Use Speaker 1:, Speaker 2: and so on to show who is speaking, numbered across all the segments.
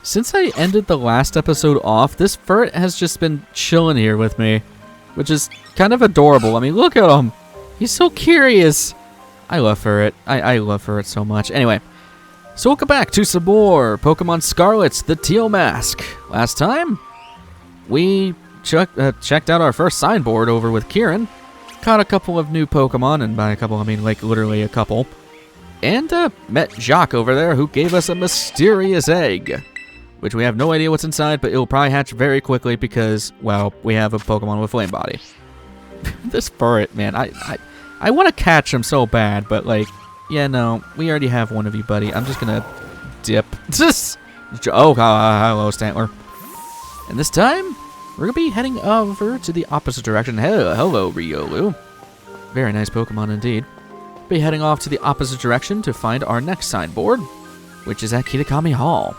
Speaker 1: Since I ended the last episode off, this Furt has just been chilling here with me, which is kind of adorable. I mean, look at him. He's so curious. I love Furt. I love Furt so much. Anyway, so welcome back to some more Pokemon Scarlet, the Teal Mask. Last time, we checked out our first signboard over with Kieran, caught a couple of new Pokemon, and by a couple I mean like literally a couple, and met Jacques over there who gave us a mysterious egg, which we have no idea what's inside, but it'll probably hatch very quickly because, well, we have a Pokemon with Flame Body. This Furret, man, I want to catch him so bad, but like, yeah, no, we already have one of you, buddy. I'm just gonna dip. Oh, hello, Stantler. And this time, we're gonna be heading over to the opposite direction. Hello, Riolu. Very nice Pokemon indeed. Be heading off to the opposite direction to find our next signboard, which is at Kitakami Hall.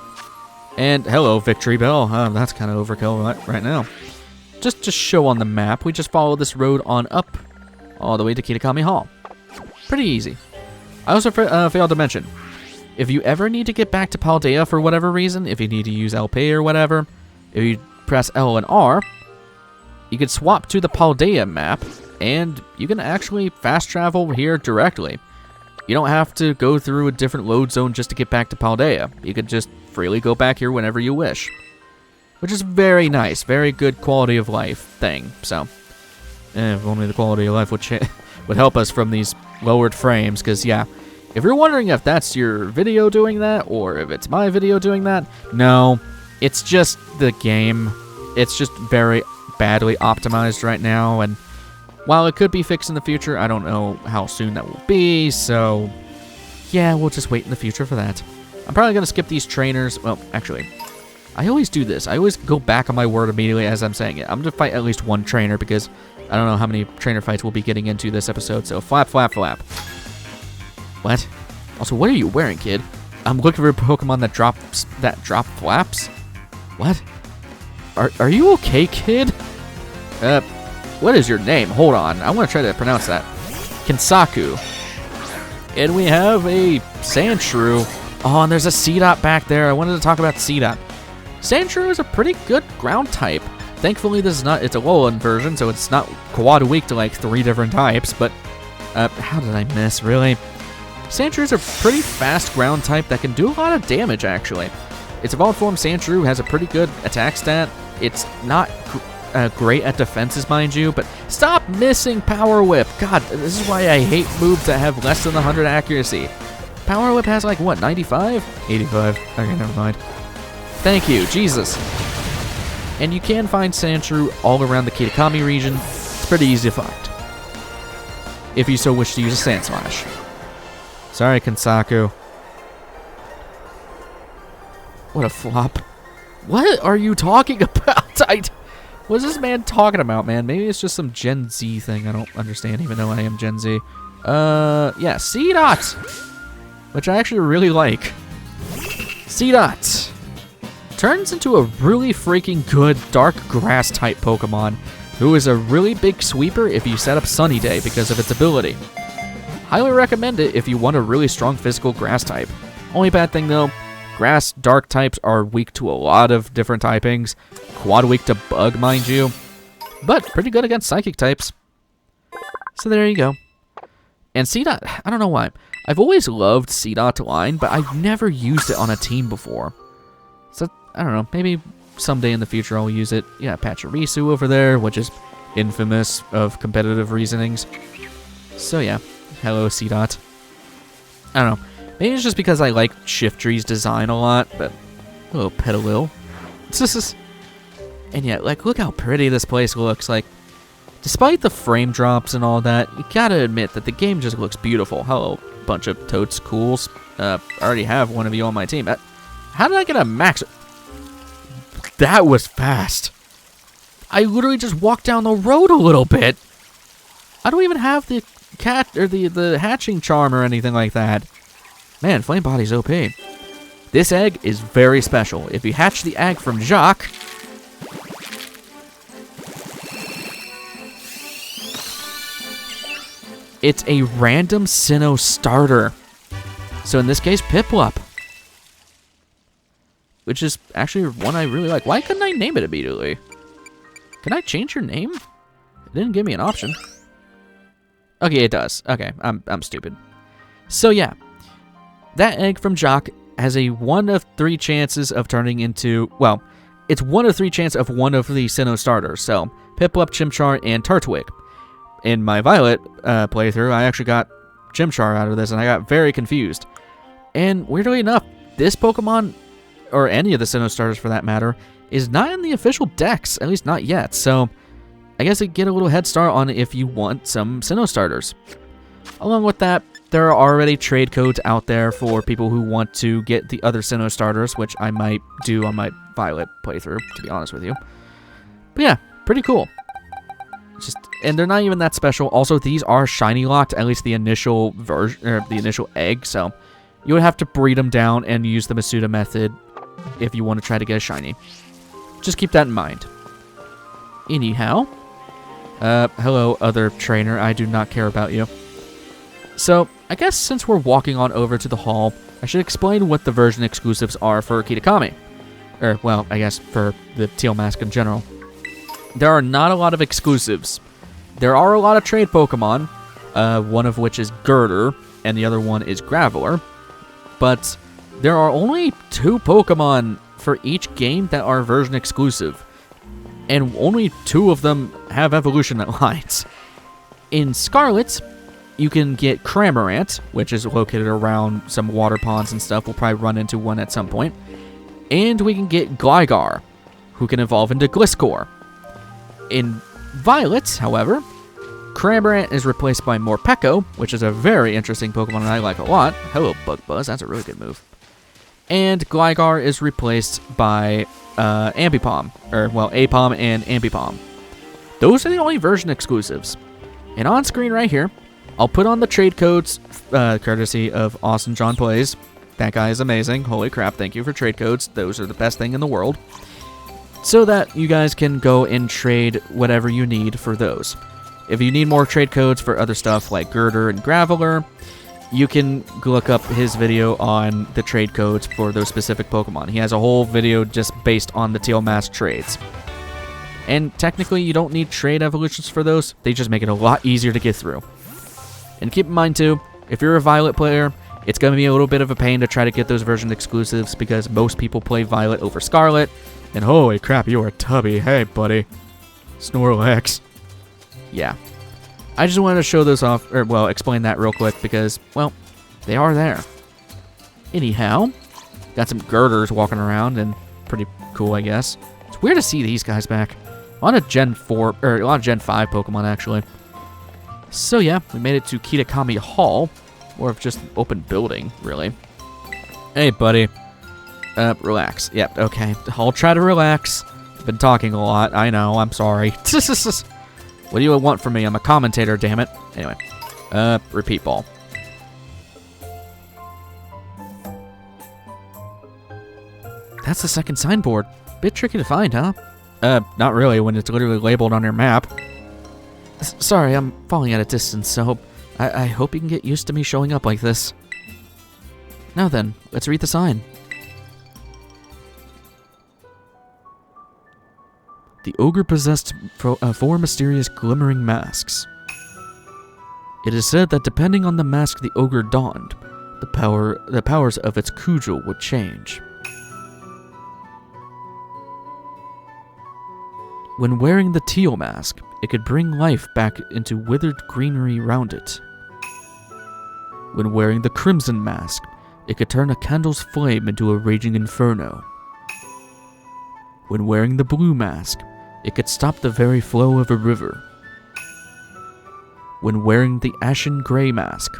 Speaker 1: And hello, Victory Bell. That's kind of overkill right now. Just to show on the map, we just follow this road on up all the way to Kitakami Hall. Pretty easy. I also failed to mention, if you ever need to get back to Paldea for whatever reason, if you need to use LP or whatever, if you press L and R, you can swap to the Paldea map, and you can actually fast travel here directly. You don't have to go through a different load zone just to get back to Paldea. You could just freely go back here whenever you wish. Which is very nice, very good quality of life thing. So, if only the quality of life would help us from these lowered frames, because yeah, if you're wondering if that's your video doing that, or if it's my video doing that, no, it's just the game. It's just very badly optimized right now, and while it could be fixed in the future, I don't know how soon that will be, so yeah, we'll just wait in the future for that. I'm probably going to skip these trainers. Well, actually, I always do this. I always go back on my word immediately as I'm saying it. I'm going to fight at least one trainer because I don't know how many trainer fights we'll be getting into this episode, so flap, flap, flap. What? Also, what are you wearing, kid? I'm looking for a Pokemon that drop flaps? What? Are you okay, kid? What is your name? Hold on. I want to try to pronounce that. Kinsaku. And we have a Sandshrew. Oh, and there's a Seedot back there. I wanted to talk about Seedot. Sandshrew is a pretty good ground type. Thankfully, it's a Alolan version, so it's not quad weak to like 3 different types, but how did I miss, really? Sandshrew is a pretty fast ground type that can do a lot of damage, actually. Its evolved form Sandshrew has a pretty good attack stat. It's not great at defenses, mind you, but stop missing Power Whip. God, this is why I hate moves that have less than 100 accuracy. Power Whip has like, what, 95? 85. Okay, never mind. Thank you, Jesus. And you can find Sandshrew all around the Kitakami region. It's pretty easy to find, if you so wish to use a Sand Slash. Sorry, Kinsaku. What a flop. What are you talking about? What is this man talking about, man? Maybe it's just some Gen Z thing I don't understand, even though I am Gen Z. Yeah, Seedot! Which I actually really like. Seedot turns into a really freaking good dark grass type Pokemon, who is a really big sweeper if you set up Sunny Day because of its ability. Highly recommend it if you want a really strong physical grass type. Only bad thing though, grass dark types are weak to a lot of different typings. Quad weak to bug, mind you, but pretty good against psychic types. So there you go. And Seedot, I don't know why. I've always loved Seedot line, but I've never used it on a team before. So, I don't know, maybe someday in the future I'll use it. Yeah, Pachirisu over there, which is infamous of competitive reasonings. So yeah, hello Seedot. I don't know, maybe it's just because I like Shiftry's design a lot, but hello Petalil. And yeah, like, look how pretty this place looks. Like, despite the frame drops and all that, you gotta admit that the game just looks beautiful. Hello, bunch of totes cools. I already have one of you on my team. How did I get a max? That was fast. I literally just walked down the road a little bit. I don't even have the cat or the hatching charm or anything like that. Man, Flame Body's OP. This egg is very special. If you hatch the egg from Jacques, it's a random Sinnoh starter. So in this case, Piplup. which is actually one I really like. Why couldn't I name it immediately? Can I change your name? It didn't give me an option. Okay, it does. Okay, I'm stupid. So yeah, that egg from Jock has a 1 of 3 chances of turning into, well, it's 1 of 3 chance of one of the Sinnoh starters, so Piplup, Chimchar, and Turtwig. In my Violet playthrough, I actually got Chimchar out of this, and I got very confused. And weirdly enough, this Pokemon, or any of the Sinnoh starters for that matter, is not in the official decks, at least not yet, so I guess it get a little head start on if you want some Sinnoh starters. Along with that, there are already trade codes out there for people who want to get the other Sinnoh starters, which I might do on my Violet playthrough, to be honest with you. But yeah, pretty cool. And they're not even that special. Also, these are shiny locked, at least the initial version, or the initial egg, so you would have to breed them down and use the Masuda method if you want to try to get a shiny. Just keep that in mind. Anyhow, hello, other trainer. I do not care about you. So, I guess since we're walking on over to the hall, I should explain what the version exclusives are for Kitakami. Or, well, I guess for the Teal Mask in general. There are not a lot of exclusives. There are a lot of trade Pokemon, one of which is Girder, and the other one is Graveler. But there are only 2 Pokemon for each game that are version exclusive. And only 2 of them have evolution lines. In Scarlet, you can get Cramorant, which is located around some water ponds and stuff. We'll probably run into one at some point. And we can get Gligar, who can evolve into Gliscor. In Violet, however, Cramorant is replaced by Morpeko, which is a very interesting Pokemon and I like a lot. Hello, Bug Buzz. That's a really good move. And Gligar is replaced by Ambipom. Or, well, Apom and Ambipom. Those are the only version exclusives. And on screen right here, I'll put on the trade codes, courtesy of Austin John Plays. That guy is amazing. Holy crap, thank you for trade codes. Those are the best thing in the world. So that you guys can go and trade whatever you need for those. If you need more trade codes for other stuff like Girder and Graveler, you can look up his video on the trade codes for those specific Pokemon. He has a whole video just based on the Teal Mask trades. And technically, you don't need trade evolutions for those. They just make it a lot easier to get through. And keep in mind, too, if you're a Violet player, it's going to be a little bit of a pain to try to get those version exclusives because most people play Violet over Scarlet. And holy crap, you are tubby. Hey, buddy. Snorlax. Yeah. I just wanted to show those off, or, well, explain that real quick because, well, they are there. Anyhow, got some Girders walking around and pretty cool, I guess. It's weird to see these guys back. A lot of Gen 4, or a lot of Gen 5 Pokemon, actually. So, yeah, we made it to Kitakami Hall. More of just an open building, really. Hey, buddy. Relax. Yep, okay. I'll try to relax. I've been talking a lot. I know, I'm sorry. What do you want from me? I'm a commentator, damn it. Anyway. Repeat ball. That's the second signboard. Bit tricky to find, huh? Not really when it's literally labeled on your map. Sorry, I'm falling at a distance, so I hope you can get used to me showing up like this. Now then, let's read the sign. The ogre possessed 4 mysterious glimmering masks. It is said that depending on the mask the ogre donned, the powers of its cudgel would change. When wearing the teal mask, it could bring life back into withered greenery round it. When wearing the crimson mask, it could turn a candle's flame into a raging inferno. When wearing the blue mask, it could stop the very flow of a river. When wearing the ashen gray mask,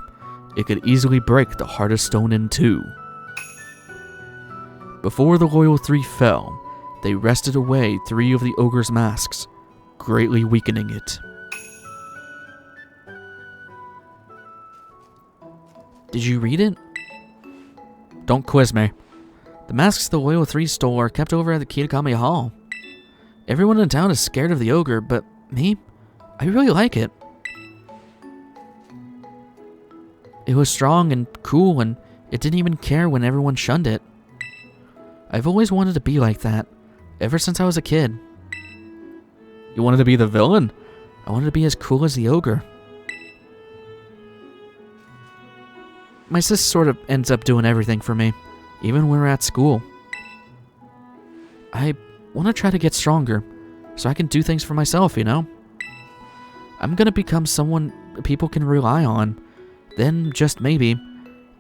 Speaker 1: it could easily break the heart of stone in 2. Before the Loyal 3 fell, they wrested away 3 of the ogre's masks, greatly weakening it. Did you read it? Don't quiz me. The masks the Loyal 3 stole are kept over at the Kitakami Hall. Everyone in town is scared of the ogre, but me? I really like it. It was strong and cool, and it didn't even care when everyone shunned it. I've always wanted to be like that, ever since I was a kid. You wanted to be the villain? I wanted to be as cool as the ogre. My sis sort of ends up doing everything for me, even when we're at school. I want to try to get stronger, so I can do things for myself, you know? I'm gonna become someone people can rely on. Then, just maybe,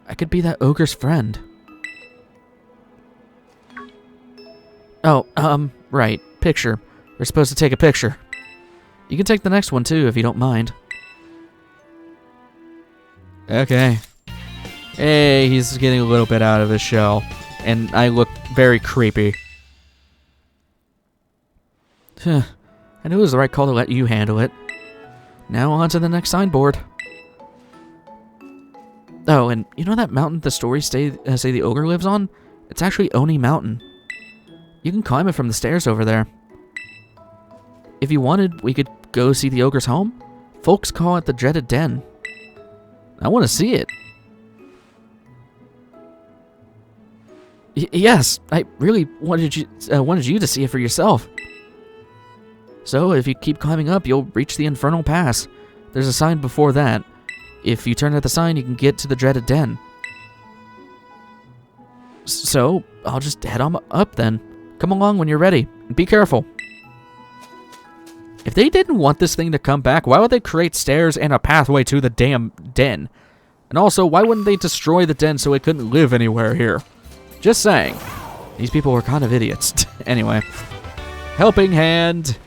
Speaker 1: I could be that ogre's friend. Oh, right. Picture. We're supposed to take a picture. You can take the next one, too, if you don't mind. Okay. Hey, he's getting a little bit out of his shell. And I look very creepy. I knew it was the right call to let you handle it. Now on to the next signboard. Oh, and you know that mountain the stories say the ogre lives on? It's actually Oni Mountain. You can climb it from the stairs over there. If you wanted, we could go see the ogre's home. Folks call it the Dreaded Den. I want to see it. Yes, I really wanted you to see it for yourself. So, if you keep climbing up, you'll reach the Infernal Pass. There's a sign before that. If you turn at the sign, you can get to the Dreaded Den. So, I'll just head on up then. Come along when you're ready, and be careful. If they didn't want this thing to come back, why would they create stairs and a pathway to the damn den? And also, why wouldn't they destroy the den so it couldn't live anywhere here? Just saying. These people were kind of idiots. Anyway. Helping hand.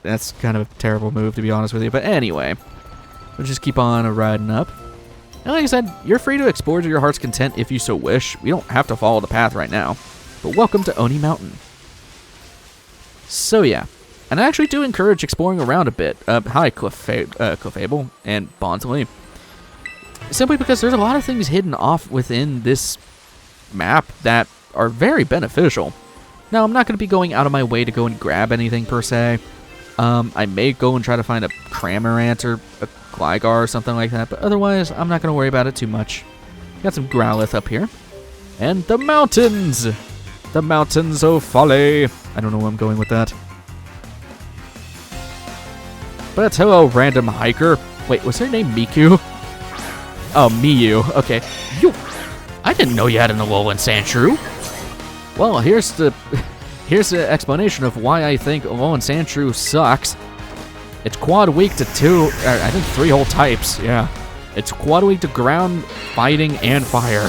Speaker 1: That's kind of a terrible move, to be honest with you. But anyway. We'll just keep on riding up. And like I said, you're free to explore to your heart's content if you so wish. We don't have to follow the path right now. But welcome to Oni Mountain. So yeah. And I actually do encourage exploring around a bit. Hi, Clefable and Bonsley. Simply because there's a lot of things hidden off within this map that are very beneficial. Now, I'm not going to be going out of my way to go and grab anything per se. I may go and try to find a Cramorant or a Gligar or something like that, but otherwise, I'm not going to worry about it too much. Got some Growlithe up here. And the mountains! The mountains of folly! I don't know where I'm going with that. But hello, random hiker. Wait, was her name Miku? Oh, Miyu. Okay. I didn't know you had an Alolan Sandshrew. Well, here's the explanation of why I think Alolan Sandshrew sucks. It's quad weak to I think 3 whole types. Yeah. It's quad weak to ground, fighting, and fire.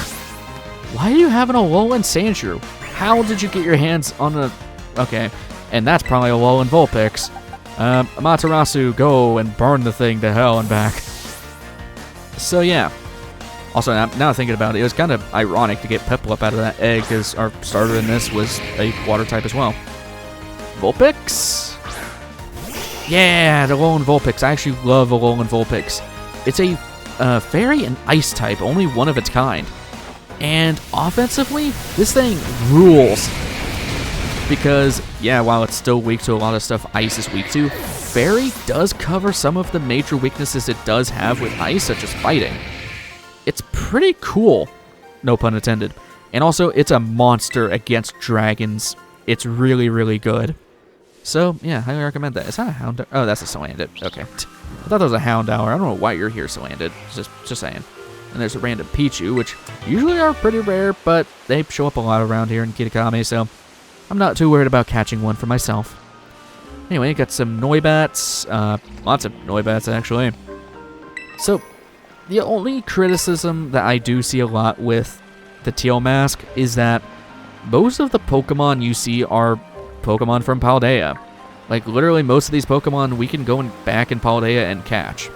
Speaker 1: Why do you have an Alolan Sandshrew? How did you get your hands on a... Okay. And that's probably Alolan Vulpix. Amaterasu, go and burn the thing to hell and back. So yeah. Also, now thinking about it, it was kind of ironic to get Peplup out of that egg, because our starter in this was a water type as well. Vulpix? Yeah, the Alolan Vulpix. I actually love Alolan Vulpix. It's a fairy and ice type, only one of its kind. And offensively, this thing rules. Because, yeah, while it's still weak to a lot of stuff ice is weak to, fairy does cover some of the major weaknesses it does have with ice, such as fighting. It's pretty cool, no pun intended. And also, it's a monster against dragons. It's really, really good. So, yeah, highly recommend that. Is that a Houndour? Oh, that's a Salandit. Okay. I thought that was a Houndour. I don't know why you're here, Salandit. Just saying. And there's a random Pichu, which usually are pretty rare, but they show up a lot around here in Kitakami, so I'm not too worried about catching one for myself. Anyway, got some Noibats. Lots of Noibats, actually. So, the only criticism that I do see a lot with the Teal mask is that most of the Pokemon you see are Pokemon from Paldea. Like, literally most of these Pokemon we can go back in Paldea and catch.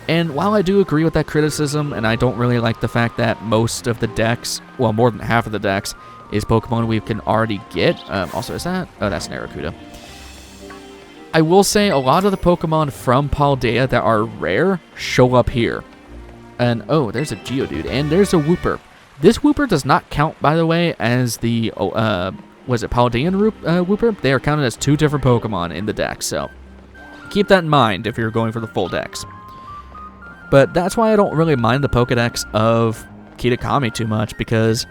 Speaker 1: And while I do agree with that criticism, and I don't really like the fact that most of the decks, well, more than half of the decks, is Pokemon we can already get. Also, is that? Oh, that's Narracuda. I will say a lot of the Pokemon from Paldea that are rare show up here. And, oh, there's a Geodude, and there's a Wooper. This Wooper does not count, by the way, as the, was it Paldean Wooper? They are counted as 2 different Pokemon in the deck, so keep that in mind if you're going for the full decks. But that's why I don't really mind the Pokedex of Kitakami too much, because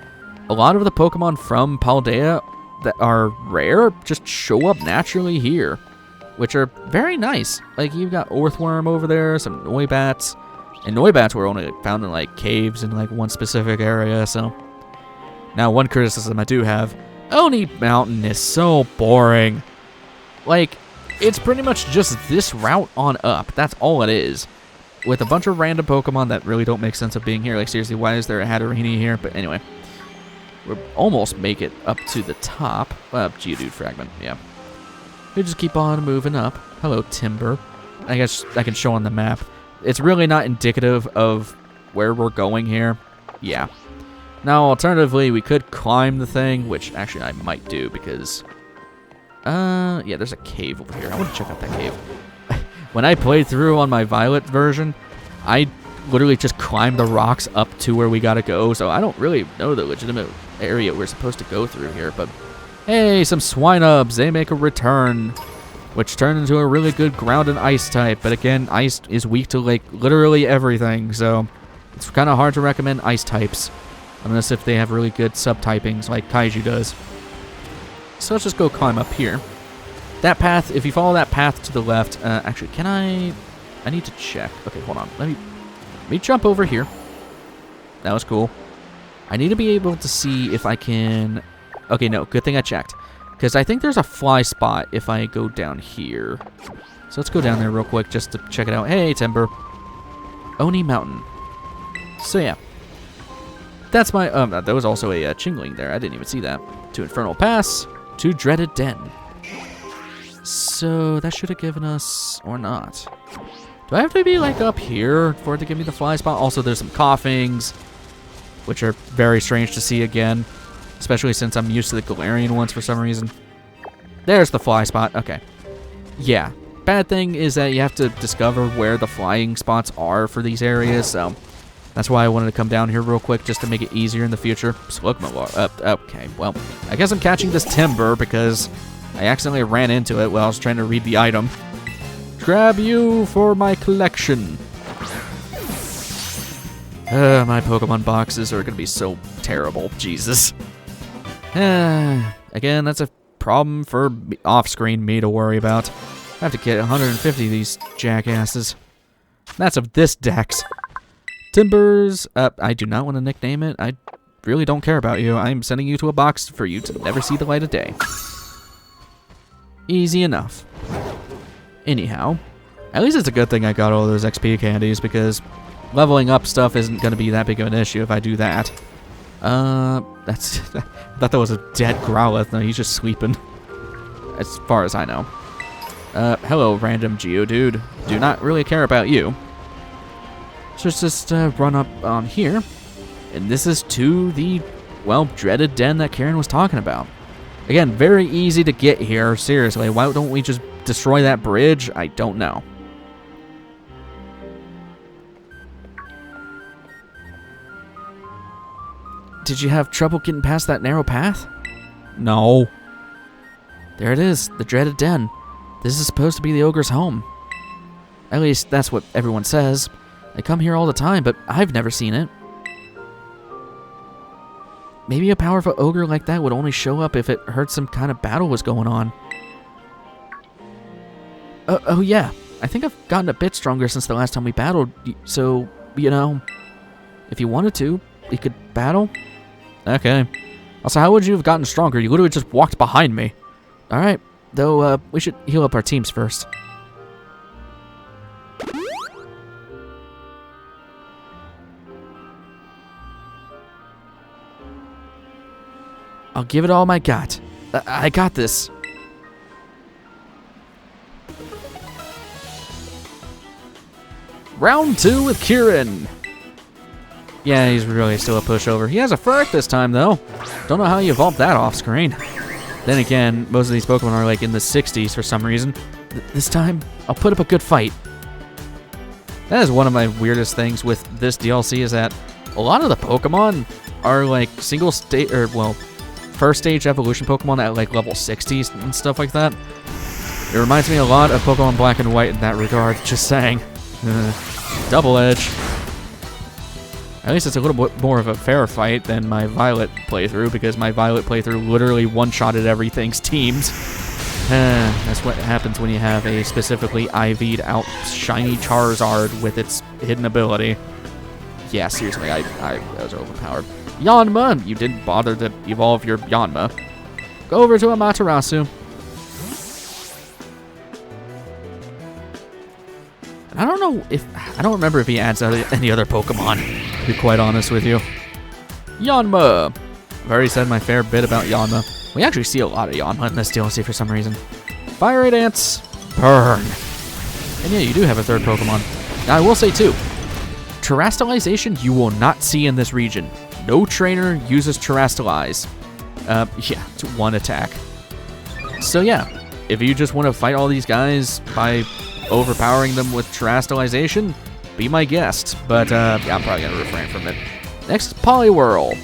Speaker 1: a lot of the Pokemon from Paldea that are rare just show up naturally here, which are very nice. Like, you've got Orthworm over there, some Noibats, and Noibats were only found in, like, caves in, like, one specific area, so. Now, one criticism I do have, Oni Mountain is so boring. Like, it's pretty much just this route on up. That's all it is. With a bunch of random Pokemon that really don't make sense of being here. Like, seriously, why is there a Hatterene here? But anyway. We'll almost make it up to the top. Geodude fragment, yeah. We just keep on moving up. Hello, Timber. I guess I can show on the map. It's really not indicative of where we're going here. Yeah. Now, alternatively, we could climb the thing, which actually I might do because... yeah, there's a cave over here. I want to check out that cave. When I played through on my Violet version, I literally just climbed the rocks up to where we gotta go, so I don't really know the legitimate area we're supposed to go through here, but hey, some Swinubs, they make a return, which turn into a really good ground and ice type, but again, ice is weak to, like, literally everything, so it's kind of hard to recommend ice types, unless if they have really good subtypings like Kaiju does. So let's just go climb up here. That path, if you follow that path to the left, actually, can I need to check. Okay, hold on. Let me jump over here. That was cool. I need to be able to see if I can... Okay, no, good thing I checked. Because I think there's a fly spot if I go down here. So let's go down there real quick just to check it out. Hey, Timber. Oni Mountain. So yeah. That's my... there was also a Chingling there. I didn't even see that. To Infernal Pass. To Dreaded Den. So that should have given us... Or not. Do I have to be, like, up here for it to give me the fly spot? Also, there's some coughings, which are very strange to see again, especially since I'm used to the Galarian ones for some reason. There's the fly spot. Okay. Yeah. Bad thing is that you have to discover where the flying spots are for these areas, so that's why I wanted to come down here real quick just to make it easier in the future. Okay, well, I guess I'm catching this Timber because I accidentally ran into it while I was trying to read the item. Grab you for my collection. My Pokemon boxes are going to be so terrible. Jesus. Again, that's a problem for off-screen me to worry about. I have to get 150 of these jackasses. That's of this dex. Timbers. I do not want to nickname it. I really don't care about you. I'm sending you to a box for you to never see the light of day. Easy enough. Anyhow, at least it's a good thing I got all those XP candies because leveling up stuff isn't going to be that big of an issue if I do that. That's... I thought that was a dead Growlithe. No, he's just sleeping. As far as I know. Hello, random Geodude. Do not really care about you. So let's just run up on here. And this is to the, well, dreaded den that Kieran was talking about. Again, very easy to get here. Seriously, why don't we just destroy that bridge? I don't know. Did you have trouble getting past that narrow path? No. There it is, the dreaded den. This is supposed to be the ogre's home. At least that's what everyone says. They come here all the time, but I've never seen it. Maybe a powerful ogre like that would only show up if it heard some kind of battle was going on. Oh yeah, I think I've gotten a bit stronger since the last time we battled, so, you know, if you wanted to, we could battle. Okay. Also, how would you have gotten stronger? You literally just walked behind me. Alright, though, we should heal up our teams first. I'll give it all my got. I got this. Round 2 with Kieran. Yeah, he's really still a pushover. He has a Furret this time, though. Don't know how he evolved that off screen. Then again, most of these Pokemon are like in the 60s for some reason. This time, I'll put up a good fight. That is one of my weirdest things with this DLC is that a lot of the Pokemon are like single stage, or well, first stage evolution Pokemon at like level 60s and stuff like that. It reminds me a lot of Pokemon Black and White in that regard, just saying. Double Edge. At least it's a little bit more of a fair fight than my Violet playthrough, because my Violet playthrough literally one-shotted everything's teams. That's what happens when you have a specifically IV'd out shiny Charizard with its hidden ability. Yeah, seriously, I was overpowered. Yanma! You didn't bother to evolve your Yanma. Go over to Amaterasu. And I don't remember if he adds any other Pokemon, to be quite honest with you. Yanma! I've already said my fair bit about Yanma. We actually see a lot of Yanma in this DLC for some reason. Fiery Dance, burn. And yeah, you do have a third Pokemon. Now, I will say too, Terastallization you will not see in this region. No trainer uses Terastallize. Yeah, it's one attack. So yeah, if you just want to fight all these guys by overpowering them with Terastallization, be my guest. But yeah, I'm probably going to refrain from it. Next, Poliwhirl,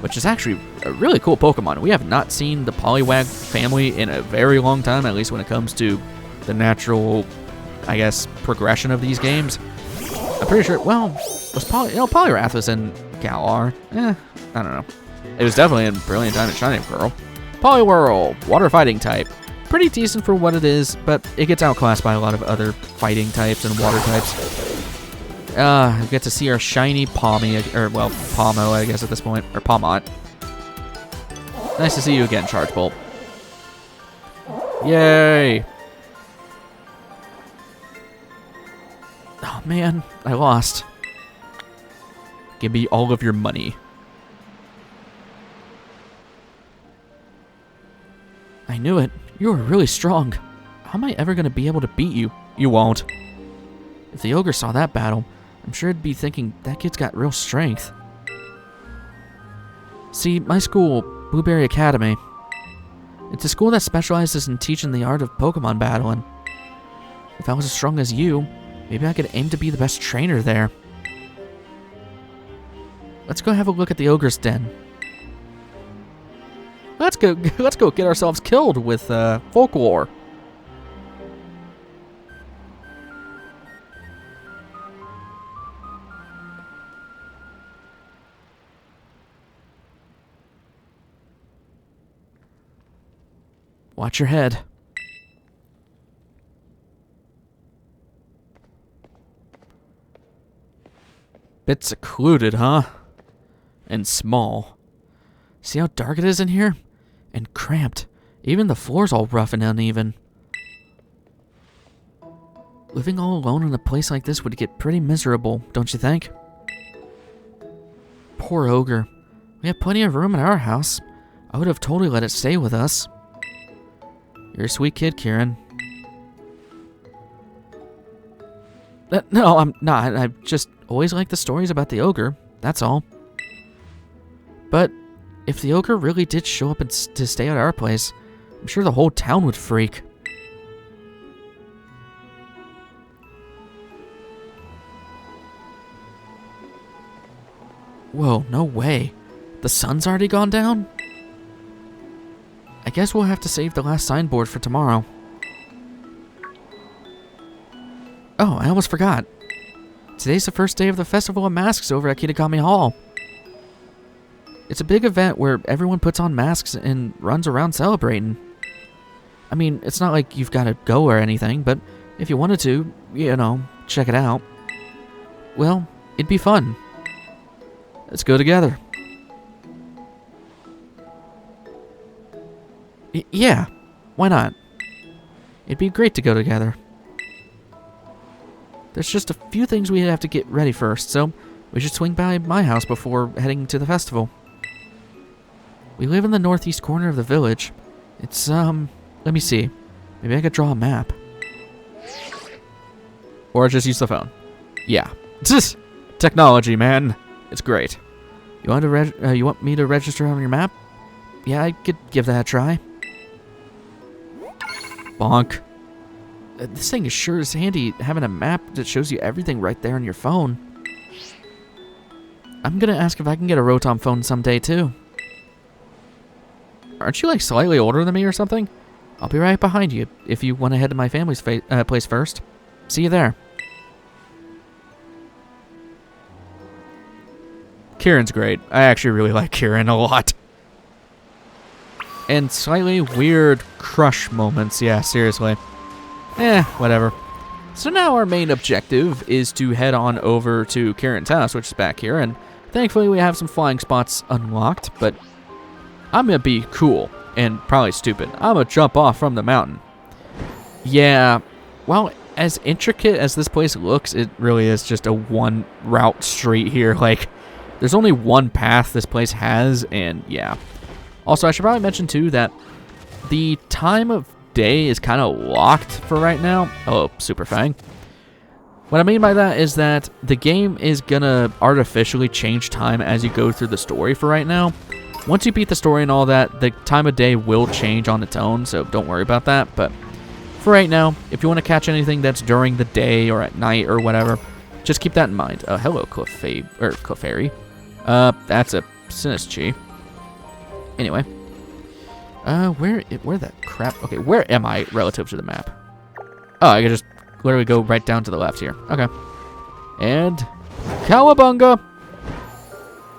Speaker 1: which is actually a really cool Pokemon. We have not seen the Poliwag family in a very long time, at least when it comes to the natural, I guess, progression of these games. I'm pretty sure, well, was Poliwrath was in Galar. I don't know. It was definitely in Brilliant Diamond Shining Pearl. Poliwhirl, water fighting type. Pretty decent for what it is, but it gets outclassed by a lot of other fighting types and water types. We get to see our shiny Pawmi, or well, Pawmo, I guess at this point, or Pawmot. Nice to see you again, Charge Bolt. Yay! Oh man, I lost. Give me all of your money. I knew it. You were really strong. How am I ever going to be able to beat you? You won't. If the ogre saw that battle, I'm sure he'd be thinking that kid's got real strength. See, my school, Blueberry Academy, it's a school that specializes in teaching the art of Pokemon battling. If I was as strong as you, maybe I could aim to be the best trainer there. Let's go have a look at the ogre's den. Let's go get ourselves killed with folklore. Watch your head. Bit secluded, huh? And small. See how dark it is in here? And cramped. Even the floor's all rough and uneven. Living all alone in a place like this would get pretty miserable, don't you think? Poor ogre. We have plenty of room in our house. I would have totally let it stay with us. You're a sweet kid, Kieran. No, I'm not. I just always liked the stories about the ogre. That's all. But if the ogre really did show up to stay at our place, I'm sure the whole town would freak. Whoa, no way. The sun's already gone down? I guess we'll have to save the last signboard for tomorrow. Oh, I almost forgot. Today's the first day of the Festival of Masks over at Kitakami Hall. It's a big event where everyone puts on masks and runs around celebrating. I mean, it's not like you've got to go or anything, but if you wanted to, you know, check it out. Well, it'd be fun. Let's go together. Yeah, why not? It'd be great to go together. There's just a few things we have to get ready first, so we should swing by my house before heading to the festival. We live in the northeast corner of the village. It's, let me see. Maybe I could draw a map. Or just use the phone. Yeah. Technology, man. It's great. You want me to register on your map? Yeah, I could give that a try. Bonk. This thing is sure is handy, having a map that shows you everything right there on your phone. I'm gonna ask if I can get a Rotom phone someday, too. Aren't you, like, slightly older than me or something? I'll be right behind you if you want to head to my family's place first. See you there. Kieran's great. I actually really like Kieran a lot. And slightly weird crush moments. Yeah, seriously. Whatever. So now our main objective is to head on over to Kieran's house, which is back here. And thankfully we have some flying spots unlocked. But I'm going to be cool and probably stupid. I'm going to jump off from the mountain. Yeah, well, as intricate as this place looks, it really is just a one route street here. Like, there's only one path this place has, and yeah. Also, I should probably mention too that the time of day is kind of locked for right now. Oh, Super Fang. What I mean by that is that the game is gonna artificially change time as you go through the story for right now. Once you beat the story and all that, the time of day will change on its own, so don't worry about that. But for right now, if you want to catch anything that's during the day or at night or whatever, just keep that in mind. Hello, Clefairy. That's a Sinistchi. Anyway. Where the crap? Okay, where am I relative to the map? Oh, I can just literally go right down to the left here. Okay. And Cowabunga!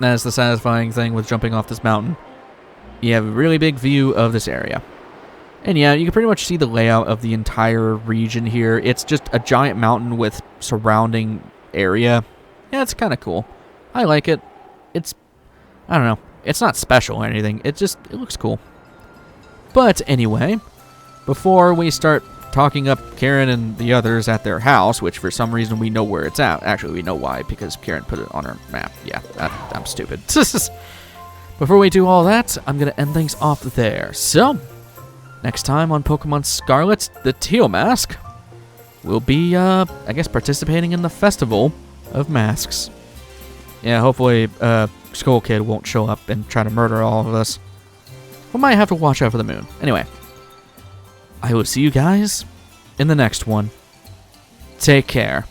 Speaker 1: That's the satisfying thing with jumping off this mountain. You have a really big view of this area. And yeah, you can pretty much see the layout of the entire region here. It's just a giant mountain with surrounding area. Yeah, it's kind of cool. I like it. I don't know. It's not special or anything. It looks cool. But anyway, before we start talking up Kieran and the others at their house, which for some reason we know where it's at. Actually, we know why, because Kieran put it on our map. Yeah, I'm stupid. Before we do all that, I'm going to end things off there. So, next time on Pokemon Scarlet, the Teal mask will be, I guess, participating in the Festival of Masks. Yeah, hopefully, Skull Kid won't show up and try to murder all of us. We might have to watch out for the moon. Anyway, I will see you guys in the next one. Take care.